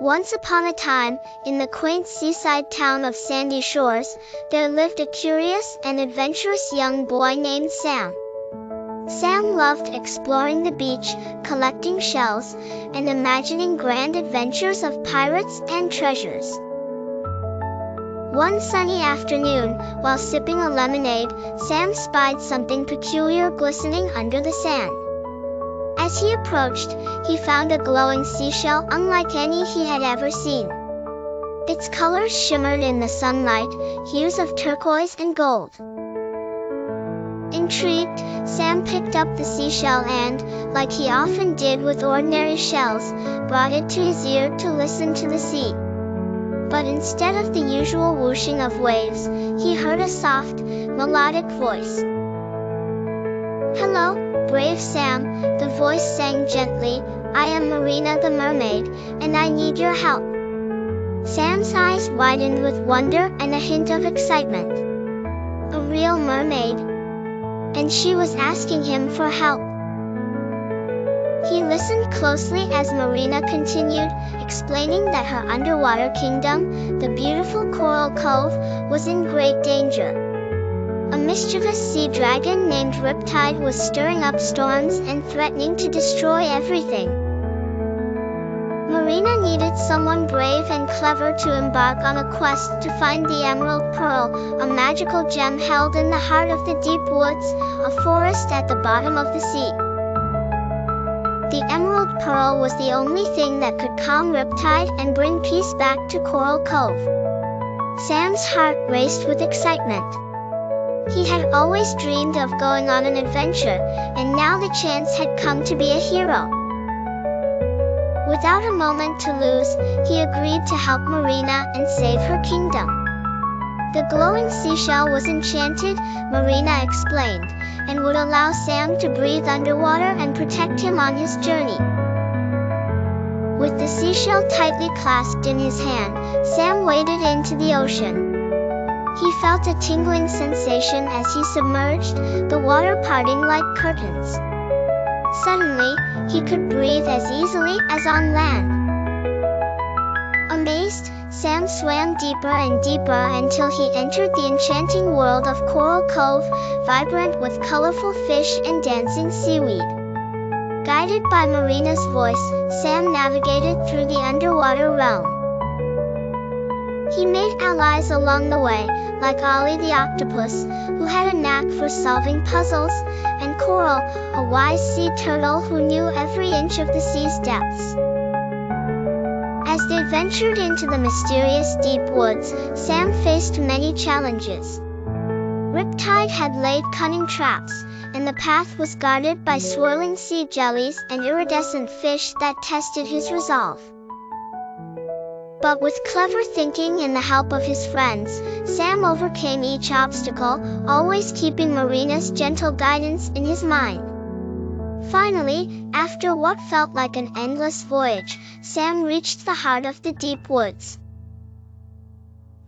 Once upon a time, in the quaint seaside town of Sandy Shores, there lived a curious and adventurous young boy named Sam. Sam loved exploring the beach, collecting shells, and imagining grand adventures of pirates and treasures. One sunny afternoon, while sipping a lemonade, Sam spied something peculiar glistening under the sand. As he approached, he found a glowing seashell unlike any he had ever seen. Its colors shimmered in the sunlight, hues of turquoise and gold. Intrigued, Sam picked up the seashell and, like he often did with ordinary shells, brought it to his ear to listen to the sea. But instead of the usual whooshing of waves, he heard a soft, melodic voice. "Hello, brave Sam," the voice sang gently. "I am Marina the mermaid, and I need your help." Sam's eyes widened with wonder and a hint of excitement. A real mermaid? And she was asking him for help. He listened closely as Marina continued, explaining that her underwater kingdom, the beautiful coral cove, was in great danger. A mischievous sea dragon named Riptide was stirring up storms and threatening to destroy everything. Marina needed someone brave and clever to embark on a quest to find the Emerald Pearl, a magical gem held in the heart of the deep woods, a forest at the bottom of the sea. The Emerald Pearl was the only thing that could calm Riptide and bring peace back to Coral Cove. Sam's heart raced with excitement. He had always dreamed of going on an adventure, and now the chance had come to be a hero. Without a moment to lose, he agreed to help Marina and save her kingdom. The glowing seashell was enchanted, Marina explained, and would allow Sam to breathe underwater and protect him on his journey. With the seashell tightly clasped in his hand, Sam waded into the ocean. He felt a tingling sensation as he submerged, the water parting like curtains. Suddenly, he could breathe as easily as on land. Amazed, Sam swam deeper and deeper until he entered the enchanting world of Coral Cove, vibrant with colorful fish and dancing seaweed. Guided by Marina's voice, Sam navigated through the underwater realm. He made allies along the way, like Ollie the octopus, who had a knack for solving puzzles, and Coral, a wise sea turtle who knew every inch of the sea's depths. As they ventured into the mysterious deep woods, Sam faced many challenges. Riptide had laid cunning traps, and the path was guarded by swirling sea jellies and iridescent fish that tested his resolve. But with clever thinking and the help of his friends, Sam overcame each obstacle, always keeping Marina's gentle guidance in his mind. Finally, after what felt like an endless voyage, Sam reached the heart of the deep woods.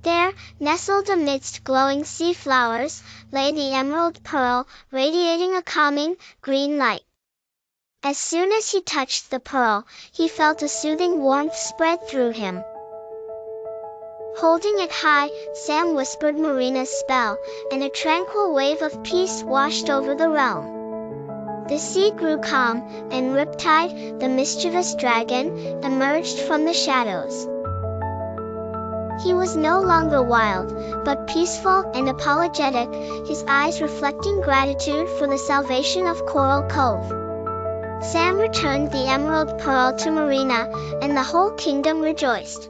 There, nestled amidst glowing sea flowers, lay the Emerald Pearl, radiating a calming, green light. As soon as he touched the pearl, he felt a soothing warmth spread through him. Holding it high, Sam whispered Marina's spell, and a tranquil wave of peace washed over the realm. The sea grew calm, and Riptide, the mischievous dragon, emerged from the shadows. He was no longer wild, but peaceful and apologetic, his eyes reflecting gratitude for the salvation of Coral Cove. Sam returned the Emerald Pearl to Marina, and the whole kingdom rejoiced.